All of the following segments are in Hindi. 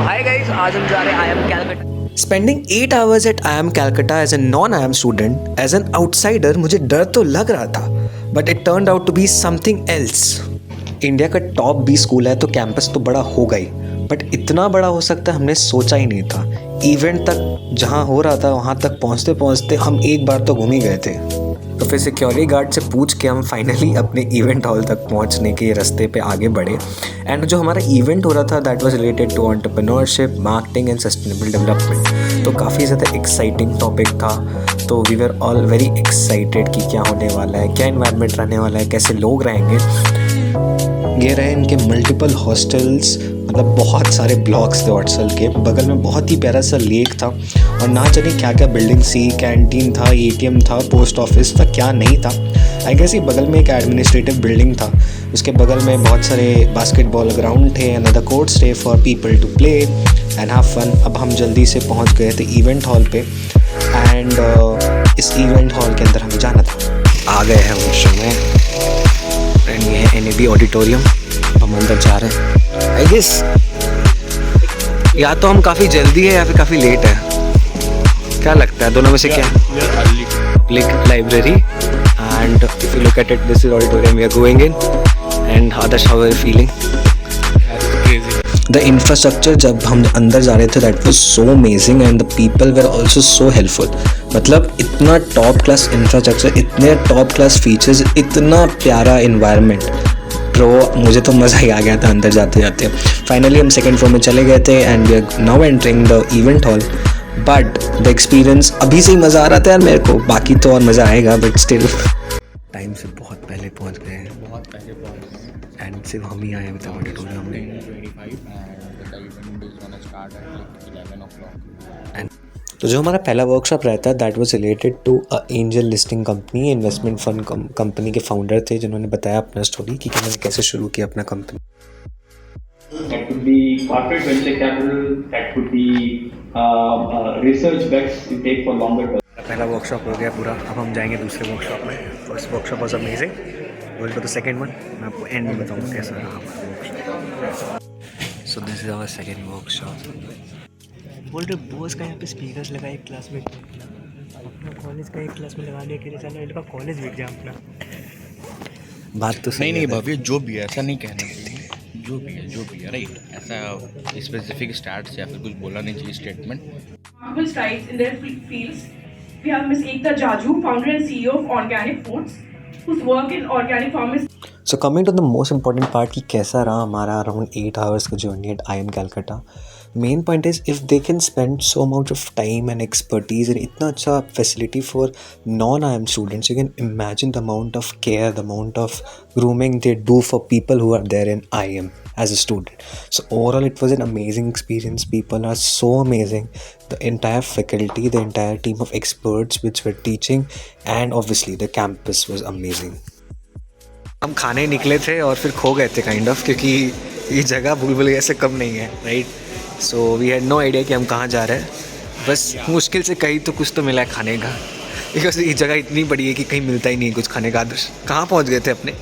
हाय गाइस, आज हम जा रहे हैं IIM Calcutta. Spending 8 hours at IIM Calcutta as a non-IIM student, as an outsider, मुझे डर तो लग रहा था, but it turned out to be something else. India का टॉप 20 स्कूल है तो कैंपस तो बड़ा होगा ही, बट इतना बड़ा हो सकता है हमने सोचा ही नहीं था। इवेंट तक जहाँ हो रहा था वहाँ तक पहुँचते पहुँचते हम एक बार तो घूम ही गए थे। तो फिर सिक्योरिटी गार्ड से पूछ के हम फाइनली अपने इवेंट हॉल तक पहुंचने के रास्ते पे आगे बढ़े। एंड जो हमारा इवेंट हो रहा था that was related to entrepreneurship, marketing and sustainable development. तो काफ़ी ज़्यादा एक्साइटिंग टॉपिक था। तो we were all very excited कि क्या होने वाला है, क्या इन्वायरमेंट रहने वाला है, कैसे लोग रहेंगे। ये रहे इनके मल्टीपल हॉस्टल्स, मतलब बहुत सारे ब्लॉक्स थे हॉस्टल के। बगल में बहुत ही प्यारा सा लेक था और ना जाने क्या क्या बिल्डिंग सी, कैंटीन था, ATM था, पोस्ट ऑफिस था, क्या नहीं था। आई गेस ये बगल में एक एडमिनिस्ट्रेटिव बिल्डिंग था। उसके बगल में बहुत सारे बास्केटबॉल ग्राउंड थे, अनदर कोर्ट्स थे for people to play and have fun. अब हम जल्दी से पहुंच गए थे इवेंट हॉल पे एंड इस इवेंट हॉल के अंदर हमें जाना था। आ गए हैं हम शो में एंड ये है NAB ऑडिटोरियम। हम अंदर जा रहे हैं। आई गेस या तो हम काफ़ी जल्दी है या फिर काफ़ी लेट है, क्या लगता है? दोनों में से क्या? Public library and if you look at it, this is auditorium we are going in. And Adarsh, how are you feeling? The infrastructure जब हम अंदर जा रहे थे that was so amazing and the people were also so helpful. मतलब इतना टॉप क्लास इंफ्रास्ट्रक्चर, इतने टॉप क्लास फीचर्स, इतना प्यारा इन्वायरमेंट, ब्रो मुझे तो मज़ा ही आ गया था अंदर जाते जाते। फाइनली हम सेकंड फ्लोर में चले गए थे and we are now entering the event hall. But the experience अभी से ही मज़ा आ रहा था यार मेरे को, बाकी तो और मज़ा आएगा बट स्टिल टाइम से बहुत पहले पहुंच गए हैं, बहुत पहले पहुंचे एंड सिर्फ हम ही आए हैं मतलब ऑडिटोरियम में। 10:25 and the event is gonna start at like 11 o'clock. And तो जो हमारा पहला वर्कशॉप रहता है that was related to angel listing company, investment fund company के फाउंडर थे जिन्होंने बताया अपना स्टोरी कि उन्होंने कैसे शुरू किया अपना company. That could be corporate venture capital, that could be research bets you take for longer term. पहला वर्कशॉप हो गया पूरा, अब हम जाएंगे दूसरे वर्कशॉप में। First workshop was amazing, going to the second one. मैं आपको एंड में बताऊंगा कैसा रहा हमारा workshop. So this is our second workshop. बोल रहे बोस का यहाँ पे स्पीकर्स लगा एक क्लास में, अपना कॉलेज का एक क्लास में लगाने के लिए चलो इनका कॉलेज बिक गया अपना। बात तो सही नहीं भव्य, जो भी है ऐसा नहीं कहना चाहिए, जो भी है राइट, ऐसा स्पेसिफिक स्टैट्स या फिर कुछ बोला नहीं चाहिए statement. Remarkable strides in their fields. We have Ms. Ekta Jaju, founder and CEO of Organic Foods, whose work in organic farming. So coming to the most important part कि कैसा रहा हमारा अराउंड 8 आवर्स का journey at IIM Calcutta. Main point is if they can spend so amount of time and expertise and इतना अच्छा facility for non IIM students, you can imagine the amount of care, the amount of grooming they do for people who are there in IIM as a student. So overall it was an amazing experience. People are so amazing. The entire faculty, the entire team of experts which were teaching, and obviously the campus was amazing. हम खाने निकले थे और फिर खो गए थे काइंड ऑफ, क्योंकि ये जगह भूल-भुलैया से कम नहीं है, right? So we had no idea कि हम कहाँ जा रहे हैं। बस मुश्किल से कहीं तो कुछ तो मिला है खाने का, बिकॉज ये जगह इतनी बड़ी है कि कहीं मिलता ही नहीं है कुछ खाने का। आदर्श कहाँ पहुँच गए थे अपने?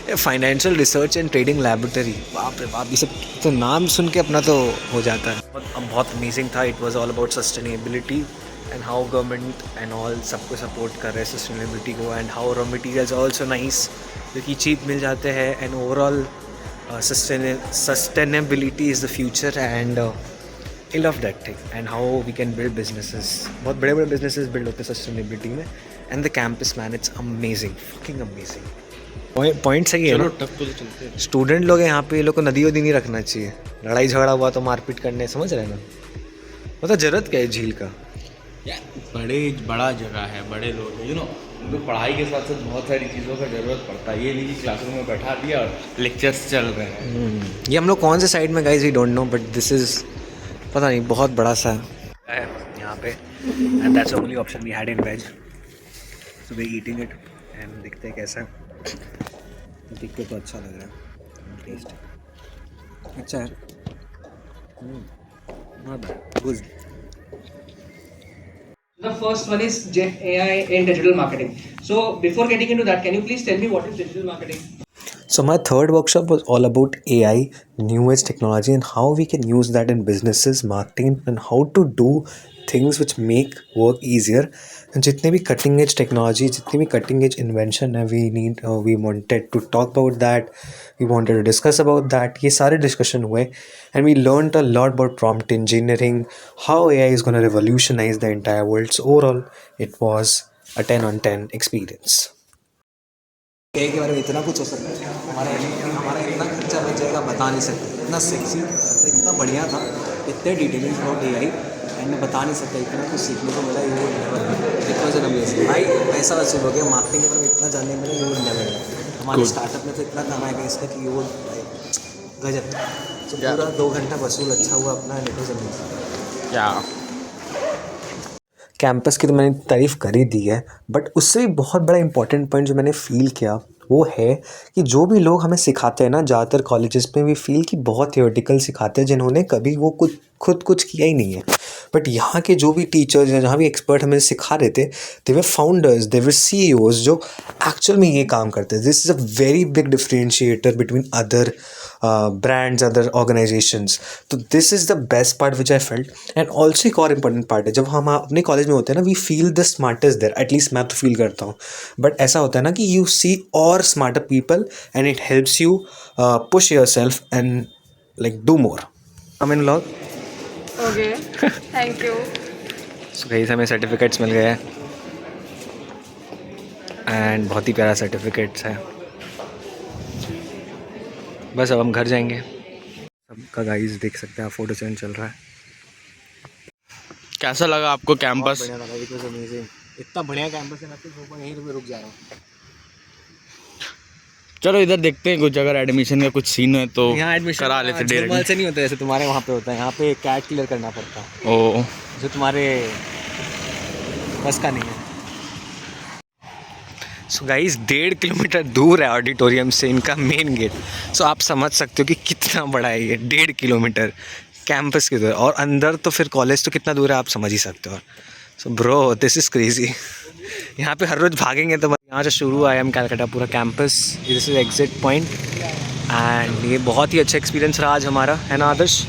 Financial research and trading laboratory. बाप रे बाप, ये सब तो नाम सुन के अपना तो हो जाता है। बहुत अमेजिंग था। It was all about sustainability and how government and all सबको सपोर्ट कर रहे हैं सस्टेनेबिलिटी को, and how raw materials also nice क्योंकि चीप मिल जाते हैं। And overall sustainability is the future and I love that thing and how we can build businesses. बहुत बड़े बड़े बिजनेसेस बिल्ड होते हैं सस्टेनेबिलिटी में। And the campus man, it's amazing, fucking amazing. Point सही है ना? स्टूडेंट लोग हैं यहाँ पे, ये लोग को नदी वदी नहीं रखना चाहिए। लड़ाई झगड़ा हुआ तो मारपीट करने, समझ रहे हैं ना? मतलब ज़रूरत क्या है झील का? बड़ा जगह है, बड़े लोग हैं, उनको पढ़ाई के साथ साथ बहुत सारी चीज़ों का ज़रूरत पड़ता है। ये नहीं कि क्लासरूम में बैठा दिया और लेक्चर्स चल रहे हैं। ये हम लोग कौन से साइड में guys we don't know, but this is पता नहीं, बहुत बड़ा सा है यहाँ पे। And that's the only option we had in veg, so we eating it and देखते हैं कैसा है। देख के तो अच्छा लग रहा है, टेस्ट अच्छा है, not bad, good. The first one is Gen AI in digital marketing. So before getting into that, can you please tell me what is digital marketing? So my third workshop was all about AI, new age technology, and how we can use that in businesses, marketing, and how to do things which make work easier. And जितने भी cutting edge technology, जितने भी cutting edge invention है, we wanted to talk about that, we wanted to discuss about that. ये सारे discussion हुए, and we learned a lot about prompt engineering, how AI is going to revolutionize the entire world. So overall, it was a 10 on 10 experience. AI के बारे में इतना कुछ हो सकता है, हमारा इतना खर्चा बच जाएगा बता नहीं सकते, इतना सेक्सी, इतना बढ़िया था, इतने डिटेलिंग अबाउट AI एंड मैं बता नहीं सकता, इतना कुछ सीखने को मिला, you would never, it was an amazing भाई, पैसा वसूल हो गया, मार्केटिंग के बारे में इतना जानने को मिला, यू वुड नेवर, हमारे स्टार्टअप में तो इतना कमाया गया इसका कि यू वुड गजब, तो पूरा 2 घंटा वसूल अच्छा हुआ अपना, एंड इट वाज अमेजिंग। क्या कैंपस की तो मैंने तारीफ़ कर ही दी है, बट उससे भी बहुत बड़ा इंपॉर्टेंट पॉइंट जो मैंने फ़ील किया वो है कि जो भी लोग हमें सिखाते हैं ना, ज़्यादातर कॉलेजेस में भी फील कि बहुत थियोरेटिकल सिखाते हैं, जिन्होंने कभी वो खुद कुछ किया ही नहीं है। बट यहाँ के जो भी टीचर्स हैं, जहाँ भी एक्सपर्ट हमें सिखा रहे थे, they were founders, they were CEOs जो एक्चुअल में ये काम करते हैं। This is a very big differentiator between other brands, other organisations. तो this is the best part which I felt. And also एक और इम्पॉर्टेंट पार्ट है, जब हम अपने कॉलेज में होते हैं ना, we feel the smartest there, at least मैं तो फील करता हूँ। बट ऐसा होता है ना कि यू सी और smarter people and it helps you push your self and like do more. I mean vlog. Okay, thank you. So guys, हमें सर्टिफिकेट्स मिल गए हैं एंड बहुत ही प्यारा सर्टिफिकेट्स है। बस अब हम घर जाएंगे। सबका गाइस देख सकते हैं आप, फोटो सेशन चल रहा है। कैसा लगा आपको कैंपस? बढ़िया लगा, इट वाज अमेजिंग, इतना बढ़िया कैंपस है, मैं तो यहीं पे रुक जा रहा हूँ। चलो इधर देखते हैं, कुछ अगर एडमिशन का कुछ सीन है तो यहाँ एडमिशन करा लेते नॉर्मल से नहीं होता जैसे तुम्हारे वहाँ पे होता है, यहाँ पे कैट क्लियर करना पड़ता है, ओ जो तुम्हारे बस का नहीं है। सो गाइस, 1.5 किलोमीटर दूर है ऑडिटोरियम से इनका मेन गेट। सो आप समझ सकते हो कि कितना बड़ा है ये, 1.5 किलोमीटर कैंपस की दूर, और अंदर तो फिर कॉलेज तो कितना दूर है आप समझ ही सकते हो। So bro, this is crazy. यहाँ पे हर रोज़ भागेंगे तो यहाँ से शुरू IIM कैलकाटा पूरा campus, this is exit point. And ये बहुत ही अच्छा एक्सपीरियंस रहा आज हमारा, है ना आदर्श?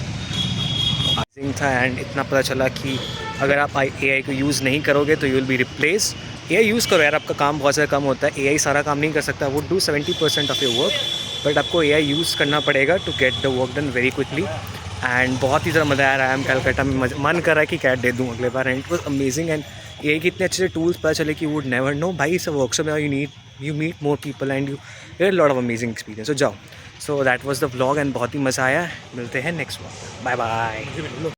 था। एंड इतना पता चला कि अगर आप AI को यूज़ नहीं करोगे तो you will be replace. AI use करो यार, आपका काम बहुत ज़्यादा कम होता है। AI सारा काम नहीं कर सकता, वो do 70% of your work, but आपको AI यूज़ करना पड़ेगा to get the work done very quickly. And बहुत ही ज़्यादा मज़ा आया IIM कैलकाटा में, मन कर रहा है कि कैट दे दूँ अगले बार। And it was amazing. And AI के इतने अच्छे टूल्स पता चले कि वुड नेवर नो भाई, इस वर्कशॉप में you meet more people and you lot of amazing experience. तो जाओ। So that was the vlog and बहुत ही मज़ा आया। मिलते हैं नेक्स्ट व्लॉग। Bye bye.